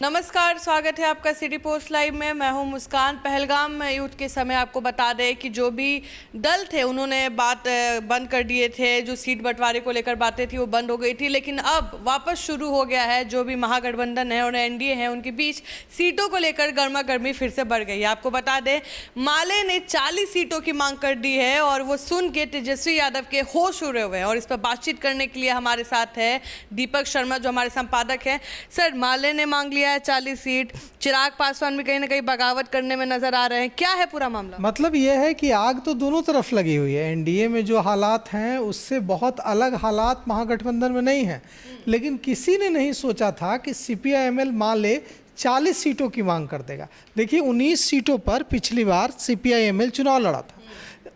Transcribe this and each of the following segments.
नमस्कार, स्वागत है आपका सिटी पोस्ट लाइव में। मैं हूं मुस्कान। पहलगाम में युद्ध के समय आपको बता दें कि जो भी दल थे उन्होंने बात बंद कर दिए थे। जो सीट बंटवारे को लेकर बातें थी वो बंद हो गई थी, लेकिन अब वापस शुरू हो गया है। जो भी महागठबंधन है और एनडीए है उनके बीच सीटों को लेकर गर्मा गर्मी फिर से बढ़ गई है। आपको बता दें माले ने 40 सीटों की मांग कर दी है और वो सुन के तेजस्वी यादव के होश उड़े हुए हैं। और इस पर बातचीत करने के लिए हमारे साथ है दीपक शर्मा जो हमारे संपादक हैं। सर, माले ने मांग लिया 40 सीट, चिराग पासवान भी कहीं ना कहीं बगावत करने में नजर आ रहे हैं। क्या है पूरा मामला? मतलब यह है कि आग तो दोनों तरफ लगी हुई है। एनडीए में जो हालात हैं उससे बहुत अलग हालात महागठबंधन में नहीं है। लेकिन किसी ने नहीं सोचा था कि सीपीआई-एमएल माले 40 सीटों की मांग कर देगा। देखिए 19 सीटों पर पिछली बार सीपीआई-एमएल चुनाव लड़ा था।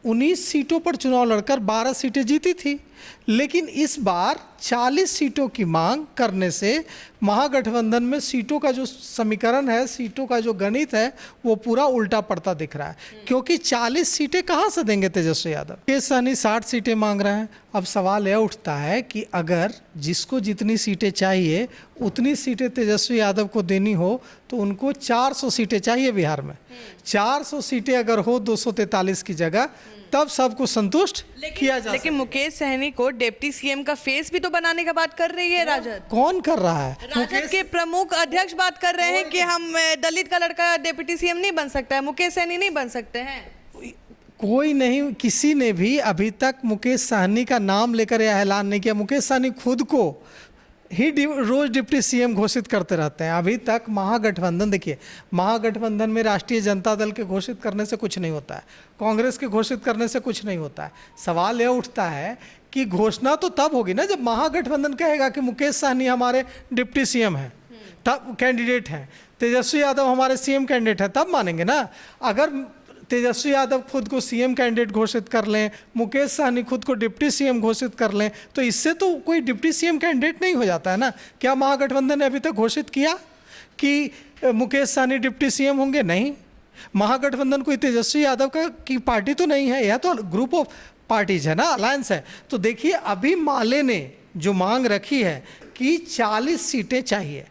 19 सीटों पर चुनाव लड़कर 12 सीटें जीती थी। लेकिन इस बार 40 सीटों की मांग करने से महागठबंधन में सीटों का जो समीकरण है, सीटों का जो गणित है, वो पूरा उल्टा पड़ता दिख रहा है। क्योंकि 40 सीटें कहाँ से देंगे तेजस्वी यादव? मुकेश सहनी 60 सीटें मांग रहे हैं। अब सवाल यह उठता है कि अगर जिसको जितनी सीटें चाहिए उतनी सीटें तेजस्वी यादव को देनी हो तो उनको 400 सीटें चाहिए बिहार में। 400 सीटें अगर हो 243 की जगह, तब सबको संतुष्ट किया जा। लेकिन मुकेश सहनी को डिप्टी सीएम का फेस भी तो बनाने का बात कर रही है राजद। कौन कर रहा है? राजद के प्रमुख अध्यक्ष बात कर रहे हैं कि हम दलित का लड़का डिप्टी सीएम नहीं बन सकता है, मुकेश सहनी नहीं बन सकते हैं। कोई नहीं, किसी ने भी अभी तक मुकेश सहनी का नाम लेकर यह ऐलान नहीं किया। मुकेश सहनी खुद को ही रोज डिप्टी सीएम घोषित करते रहते हैं। अभी तक महागठबंधन, देखिए महागठबंधन में राष्ट्रीय जनता दल के घोषित करने से कुछ नहीं होता है, कांग्रेस के घोषित करने से कुछ नहीं होता है। सवाल यह उठता है कि घोषणा तो तब होगी ना जब महागठबंधन कहेगा कि मुकेश सहनी हमारे डिप्टी सीएम हैं, तब कैंडिडेट हैं, तेजस्वी यादव हमारे सीएम कैंडिडेट हैं, तब मानेंगे ना। अगर तेजस्वी यादव खुद को सीएम कैंडिडेट घोषित कर लें, मुकेश सहनी खुद को डिप्टी सीएम घोषित कर लें, तो इससे तो कोई डिप्टी सीएम कैंडिडेट नहीं हो जाता है ना। क्या महागठबंधन ने अभी तक घोषित किया कि मुकेश सहनी डिप्टी सीएम होंगे? नहीं। महागठबंधन कोई तेजस्वी यादव की पार्टी तो नहीं है, यह तो ग्रुप ऑफ पार्टीज है ना, अलायंस है। तो देखिए अभी माले ने जो मांग रखी है कि 40 सीटें चाहिए,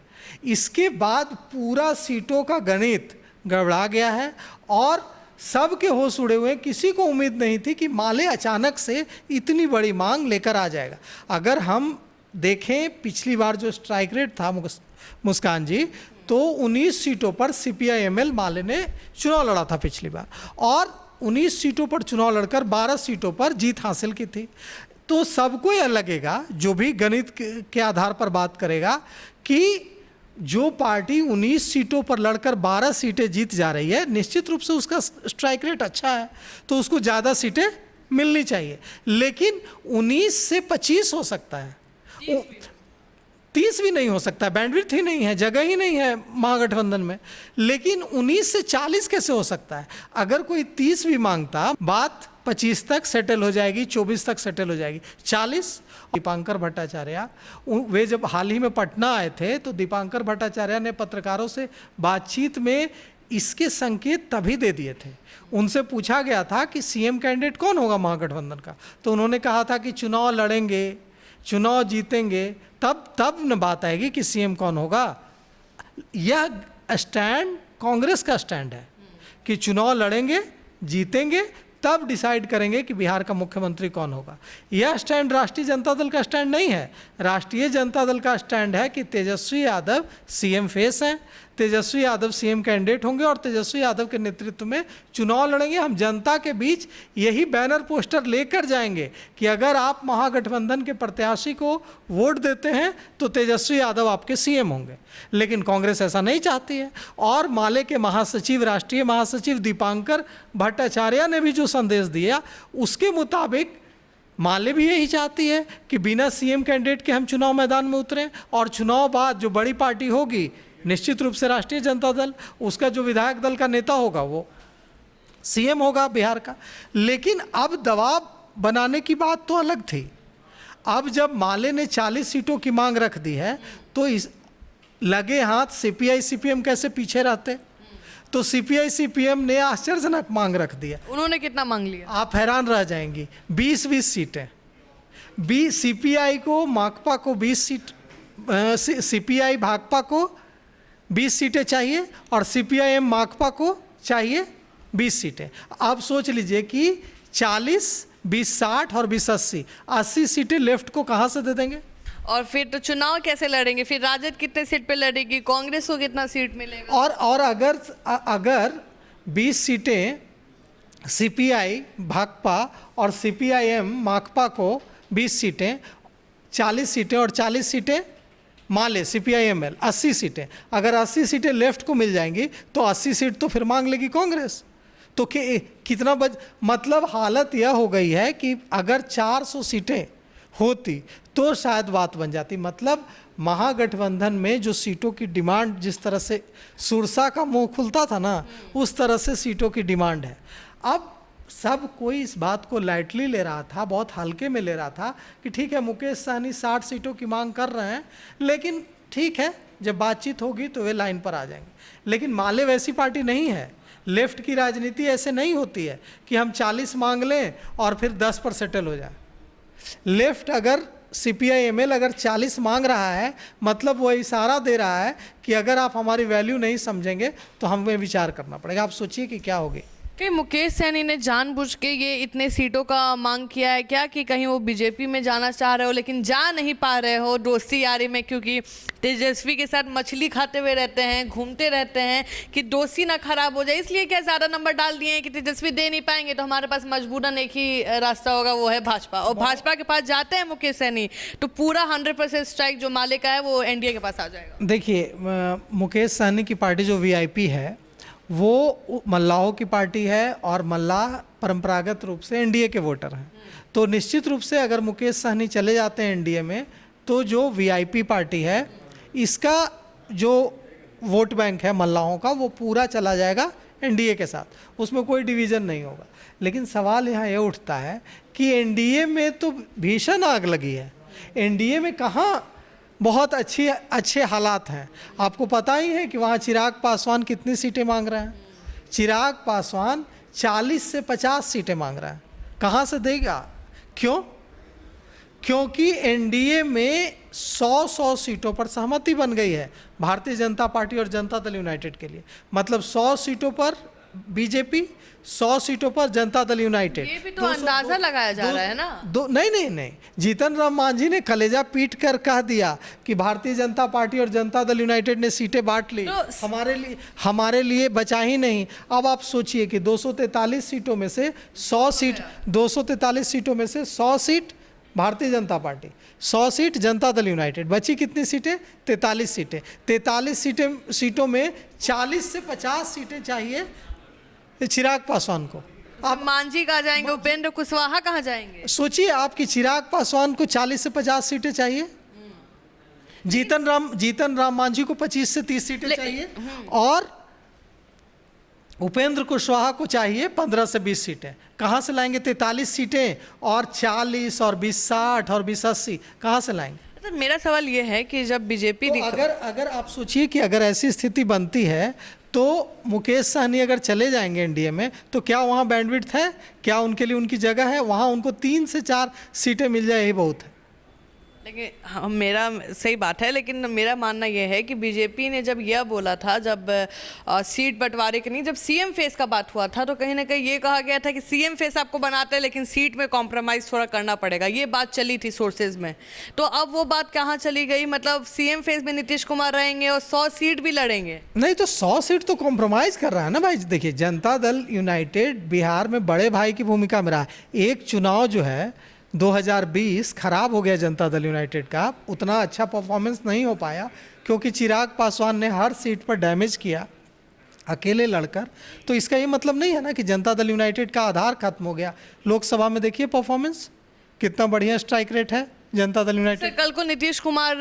इसके बाद पूरा सीटों का गणित गड़बड़ा गया है और सबके होश उड़े हुए। किसी को उम्मीद नहीं थी कि माले अचानक से इतनी बड़ी मांग लेकर आ जाएगा। अगर हम देखें पिछली बार जो स्ट्राइक रेट था मुस्कान जी, तो 19 सीटों पर सीपीआई-एमएल माले ने चुनाव लड़ा था पिछली बार और 19 सीटों पर चुनाव लड़कर 12 सीटों पर जीत हासिल की थी। तो सबको यह लगेगा, जो भी गणित के आधार पर बात करेगा, कि जो पार्टी 19 सीटों पर लड़कर 12 सीटें जीत जा रही है, निश्चित रूप से उसका स्ट्राइक रेट अच्छा है, तो उसको ज़्यादा सीटें मिलनी चाहिए। लेकिन 19 से 25 हो सकता है, 30 भी नहीं हो सकता, बैंडविड्थ ही नहीं है, जगह ही नहीं है महागठबंधन में। लेकिन 19 से 40 कैसे हो सकता है? अगर कोई 30 भी मांगता, बात 25 तक सेटल हो जाएगी, 24 तक सेटल हो जाएगी। 40 दीपांकर भट्टाचार्य, वे जब हाल ही में पटना आए थे तो दीपांकर भट्टाचार्य ने पत्रकारों से बातचीत में इसके संकेत तभी दे दिए थे। उनसे पूछा गया था कि सीएम कैंडिडेट कौन होगा महागठबंधन का, तो उन्होंने कहा था कि चुनाव लड़ेंगे, चुनाव जीतेंगे, तब न बात आएगी कि सीएम कौन होगा। यह स्टैंड कांग्रेस का स्टैंड है कि चुनाव लड़ेंगे, जीतेंगे, तब डिसाइड करेंगे कि बिहार का मुख्यमंत्री कौन होगा। यह स्टैंड राष्ट्रीय जनता दल का स्टैंड नहीं है। राष्ट्रीय जनता दल का स्टैंड है कि तेजस्वी यादव सीएम फेस हैं, तेजस्वी यादव सीएम कैंडिडेट होंगे और तेजस्वी यादव के नेतृत्व में चुनाव लड़ेंगे। हम जनता के बीच यही बैनर पोस्टर लेकर जाएंगे कि अगर आप महागठबंधन के प्रत्याशी को वोट देते हैं तो तेजस्वी यादव आपके सीएम होंगे। लेकिन कांग्रेस ऐसा नहीं चाहती है। और माले के महासचिव, राष्ट्रीय महासचिव दीपांकर भट्टाचार्य ने भी जो संदेश दिया, उसके मुताबिक माले भी यही चाहती है कि बिना सीएम कैंडिडेट के हम चुनाव मैदान में उतरें और चुनाव बाद जो बड़ी पार्टी होगी, निश्चित रूप से राष्ट्रीय जनता दल, उसका जो विधायक दल का नेता होगा वो सीएम होगा बिहार का। लेकिन अब दबाव बनाने की बात तो अलग थी। अब जब माले ने 40 सीटों की मांग रख दी है तो इस लगे हाथ सीपीआई सीपीएम कैसे पीछे रहते? तो सीपीआई सीपीएम ने आश्चर्यजनक मांग रख दिया। उन्होंने कितना मांग लिया? आप हैरान रह जाएंगी, 20-20 सीटें। सीपीआई को, माकपा को 20 सीट, सीपीआई भाकपा को 20 सीटें चाहिए और सीपीआईएम माकपा को चाहिए 20 सीटें। आप सोच लीजिए कि 40, 20 60 और 20 80 सीटें लेफ्ट को कहाँ से दे देंगे? और फिर तो चुनाव कैसे लड़ेंगे? फिर राजद कितने सीट पे लड़ेगी, कांग्रेस को कितना सीट मिलेगा? और अगर 20 सीटें सीपीआई भाकपा और सीपीआईएम माकपा को 20 सीटें, 40 सीटें और 40 सीटें मान ले सीपीआईएमएल 80 सीटें, अगर 80 सीटें लेफ्ट को मिल जाएंगी तो 80 सीट तो फिर मांग लेगी कांग्रेस। तो कितना मतलब हालत यह हो गई है कि अगर 400 सीटें होती तो शायद बात बन जाती। मतलब महागठबंधन में जो सीटों की डिमांड, जिस तरह से सुरसा का मुंह खुलता था ना, उस तरह से सीटों की डिमांड है। अब सब कोई इस बात को लाइटली ले रहा था, बहुत हल्के में ले रहा था कि ठीक है मुकेश सहनी 60 सीटों की मांग कर रहे हैं, लेकिन ठीक है जब बातचीत होगी तो वे लाइन पर आ जाएंगे। लेकिन माले वैसी पार्टी नहीं है। लेफ्ट की राजनीति ऐसे नहीं होती है कि हम 40 मांग लें और फिर 10 पर सेटल हो जाए। लेफ्ट अगर सीपीआईएमएल अगर 40 मांग रहा है, मतलब वो इशारा दे रहा है कि अगर आप हमारी वैल्यू नहीं समझेंगे तो हमें विचार करना पड़ेगा। आप सोचिए कि क्या होगी। कि मुकेश सहनी ने जानबूझ के ये इतने सीटों का मांग किया है क्या, कि कहीं वो बीजेपी में जाना चाह रहे हो लेकिन जा नहीं पा रहे हो दोस्ती यारी में, क्योंकि तेजस्वी के साथ मछली खाते हुए रहते हैं, घूमते रहते हैं, कि दोस्ती ना खराब हो जाए, इसलिए क्या ज़्यादा नंबर डाल दिए हैं कि तेजस्वी दे नहीं पाएंगे तो हमारे पास मजबूरन एक ही रास्ता होगा, वो है भाजपा। और भाजपा के पास जाते हैं मुकेश सहनी तो पूरा 100% स्ट्राइक जो माले का है वो एनडीए के पास आ जाएगा। देखिए मुकेश सहनी की पार्टी जो वीआईपी है वो मल्लाहों की पार्टी है और मल्लाह परंपरागत रूप से एनडीए के वोटर हैं। तो निश्चित रूप से अगर मुकेश सहनी चले जाते हैं एनडीए में तो जो वीआईपी पार्टी है इसका जो वोट बैंक है मल्लाहों का वो पूरा चला जाएगा एनडीए के साथ, उसमें कोई डिवीज़न नहीं होगा। लेकिन सवाल यहाँ ये उठता है कि एनडीए में तो भीषण आग लगी है, एनडीए में कहाँ बहुत अच्छे हालात हैं। आपको पता ही है कि वहाँ चिराग पासवान कितनी सीटें मांग रहे हैं। चिराग पासवान 40 से 50 सीटें मांग रहे हैं। कहाँ से देगा? क्यों? क्योंकि एनडीए में 100 सीटों पर सहमति बन गई है भारतीय जनता पार्टी और जनता दल यूनाइटेड के लिए। मतलब 100 सीटों पर बीजेपी, 100 सीटों पर जनता दल यूनाइटेड। ये भी तो अंदाजा लगाया जा रहा है ना। नहीं, जीतन राम मांझी ने कलेजा पीट कर कह दिया कि भारतीय जनता पार्टी और जनता दल यूनाइटेड ने सीटें बांट ली, तो हमारे लिए बचा ही नहीं। अब आप सोचिए कि 243 सीटों में से 100 सीट, 243 सीटों में से 100 seat Bharatiya Janata party, 100 seat Janata Dal United, बची कितनी सीटें? 43 सीटें। 43 सीटों में 40 से 50 सीटें चाहिए चिराग पासवान को। आप मांझी कहाँ जाएंगे, उपेंद्र कुशवाहा कहाँ जाएंगे? सोचिए आप कि चिराग पासवान को 40 से 50 सीटें चाहिए, जीतन राम मांझी को 25 से 30 सीटें चाहिए और उपेंद्र कुशवाहा को चाहिए 15 से 20 सीटें। कहाँ से लाएंगे 43 सीटें और 40 और 20 60 और 20 80 कहाँ से लाएंगे? तो मेरा सवाल ये है कि जब बीजेपी तो अगर आप सोचिए कि अगर ऐसी स्थिति बनती है तो मुकेश सहनी अगर चले जाएंगे एनडीए में तो क्या वहाँ बैंडविड्थ है? क्या उनके लिए उनकी जगह है? वहाँ उनको 3 से 4 सीटें मिल जाए यही बहुत है। लेकिन हाँ, मेरा सही बात है, लेकिन मेरा मानना यह है कि बीजेपी ने जब यह बोला था, जब सीट बंटवारे की नहीं, जब सीएम फेस का बात हुआ था तो कहीं ना कहीं ये कहा गया था कि सीएम फेस आपको बनाते हैं लेकिन सीट में कॉम्प्रोमाइज़ थोड़ा करना पड़ेगा, ये बात चली थी सोर्सेज में। तो अब वो बात कहाँ चली गई? मतलब सीएम फेस में नीतीश कुमार रहेंगे और 100 सीट भी लड़ेंगे। नहीं तो 100 सीट तो कॉम्प्रोमाइज़ कर रहा है ना भाई। देखिए जनता दल यूनाइटेड बिहार में बड़े भाई की भूमिका में रहा। एक चुनाव जो है 2020 खराब हो गया जनता दल यूनाइटेड का, उतना अच्छा परफॉर्मेंस नहीं हो पाया क्योंकि चिराग पासवान ने हर सीट पर डैमेज किया अकेले लड़कर। तो इसका ये मतलब नहीं है ना कि जनता दल यूनाइटेड का आधार खत्म हो गया। लोकसभा में देखिए परफॉर्मेंस कितना बढ़िया स्ट्राइक रेट है जनता दल यूनाइटेड। कल को नीतीश कुमार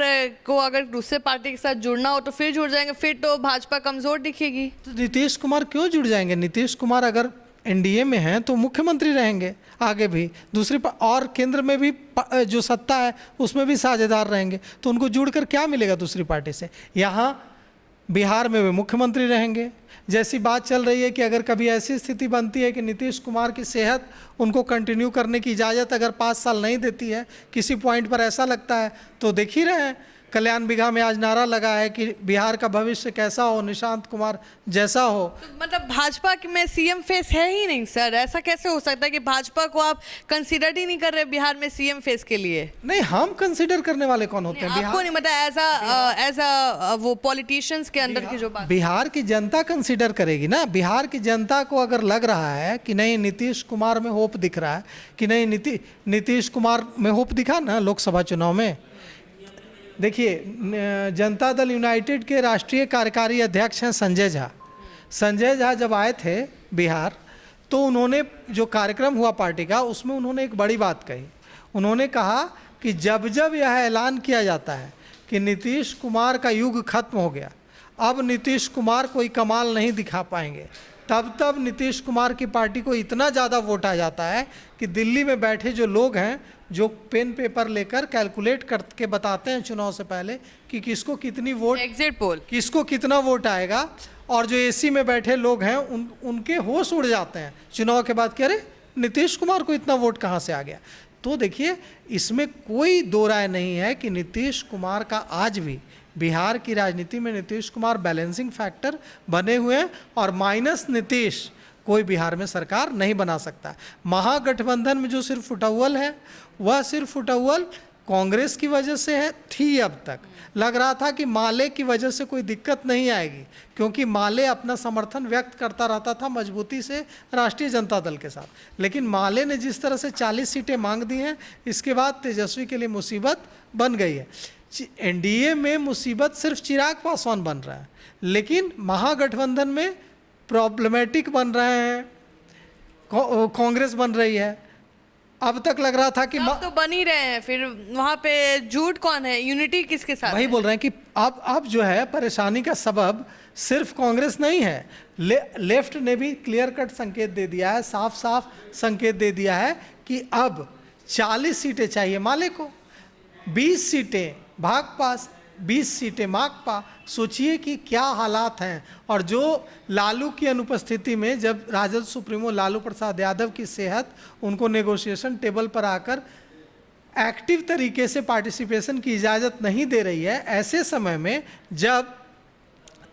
को अगर दूसरे पार्टी के साथ जुड़ना हो तो फिर जुड़ जाएंगे, फिर तो भाजपा कमजोर दिखेगी। तो नीतीश कुमार क्यों जुड़ जाएंगे? नीतीश कुमार अगर एनडीए में हैं तो मुख्यमंत्री रहेंगे आगे भी, दूसरी और केंद्र में भी जो सत्ता है उसमें भी साझेदार रहेंगे। तो उनको जुड़कर क्या मिलेगा दूसरी पार्टी से? यहाँ बिहार में वे मुख्यमंत्री रहेंगे। जैसी बात चल रही है कि अगर कभी ऐसी स्थिति बनती है कि नीतीश कुमार की सेहत उनको कंटिन्यू करने की इजाज़त अगर 5 साल नहीं देती है, किसी पॉइंट पर ऐसा लगता है, तो देख ही रहे हैं कल्याण बिघा में आज नारा लगा है कि बिहार का भविष्य कैसा हो, निशांत कुमार जैसा हो। तो मतलब भाजपा में सीएम फेस है ही नहीं सर, ऐसा कैसे हो सकता है कि भाजपा को आप कंसीडर ही नहीं कर रहे बिहार में सीएम फेस के लिए? नहीं, हम कंसिडर करने वाले कौन होते हैं? आपको नहीं मतलब एज अ वो पॉलिटिशियंस के अंदर की जो बात। बिहार की जनता कंसिडर करेगी ना। बिहार की जनता को अगर लग रहा है कि नहीं नीतीश कुमार में होप दिख रहा है, कि नहीं नीतीश कुमार में होप दिखा ना लोकसभा चुनाव में। देखिए, जनता दल यूनाइटेड के राष्ट्रीय कार्यकारी अध्यक्ष हैं संजय झा। संजय झा जब आए थे बिहार, तो उन्होंने जो कार्यक्रम हुआ पार्टी का, उसमें उन्होंने एक बड़ी बात कही। उन्होंने कहा कि जब जब यह ऐलान किया जाता है कि नीतीश कुमार का युग खत्म हो गया, अब नीतीश कुमार कोई कमाल नहीं दिखा पाएंगे, तब तब नीतीश कुमार की पार्टी को इतना ज़्यादा वोट आ जाता है कि दिल्ली में बैठे जो लोग हैं, जो पेन पेपर लेकर कैलकुलेट करके बताते हैं चुनाव से पहले कि किसको कितनी वोट, एग्जिट पोल, किसको कितना वोट आएगा, और जो एसी में बैठे लोग हैं उनके होश उड़ जाते हैं चुनाव के बाद कि अरे नीतीश कुमार को इतना वोट कहाँ से आ गया। तो देखिए, इसमें कोई दो राय नहीं है कि नीतीश कुमार का आज भी बिहार की राजनीति में नीतीश कुमार बैलेंसिंग फैक्टर बने हुए हैं, और माइनस नीतीश कोई बिहार में सरकार नहीं बना सकता। महागठबंधन में जो सिर्फ उटव्वल है, वह सिर्फ उटव्वल कांग्रेस की वजह से है, थी। अब तक लग रहा था कि माले की वजह से कोई दिक्कत नहीं आएगी, क्योंकि माले अपना समर्थन व्यक्त करता रहता था मजबूती से राष्ट्रीय जनता दल के साथ। लेकिन माले ने जिस तरह से 40 सीटें मांग दी हैं, इसके बाद तेजस्वी के लिए मुसीबत बन गई है। एनडीए में मुसीबत सिर्फ चिराग पासवान बन रहा है, लेकिन महागठबंधन में प्रॉब्लमेटिक बन रहे हैं, कांग्रेस बन रही है। अब तक लग रहा था कि तो बन ही रहे हैं, फिर वहाँ पे झूठ कौन है, यूनिटी किसके साथ? वही बोल रहे हैं कि अब जो है परेशानी का सबब सिर्फ कांग्रेस नहीं है, लेफ्ट ने भी क्लियर कट संकेत दे दिया है, साफ साफ संकेत दे दिया है कि अब 40 सीटें चाहिए माले को, 20 सीटें भाकपा, 20 सीटें माकपा। सोचिए कि क्या हालात हैं। और जो लालू की अनुपस्थिति में, जब राजद सुप्रीमो लालू प्रसाद यादव की सेहत उनको नेगोशिएशन टेबल पर आकर एक्टिव तरीके से पार्टिसिपेशन की इजाज़त नहीं दे रही है, ऐसे समय में जब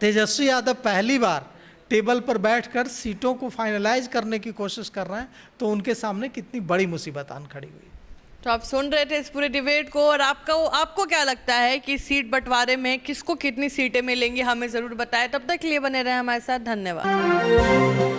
तेजस्वी यादव पहली बार टेबल पर बैठकर सीटों को फाइनलाइज करने की कोशिश कर रहे हैं, तो उनके सामने कितनी बड़ी मुसीबत आन खड़ी हुई। तो आप सुन रहे थे इस पूरे डिबेट को, और आपको क्या लगता है कि सीट बंटवारे में किसको कितनी सीटें मिलेंगी, हमें ज़रूर बताएं। तब तक के लिए बने रहे हमारे साथ, धन्यवाद।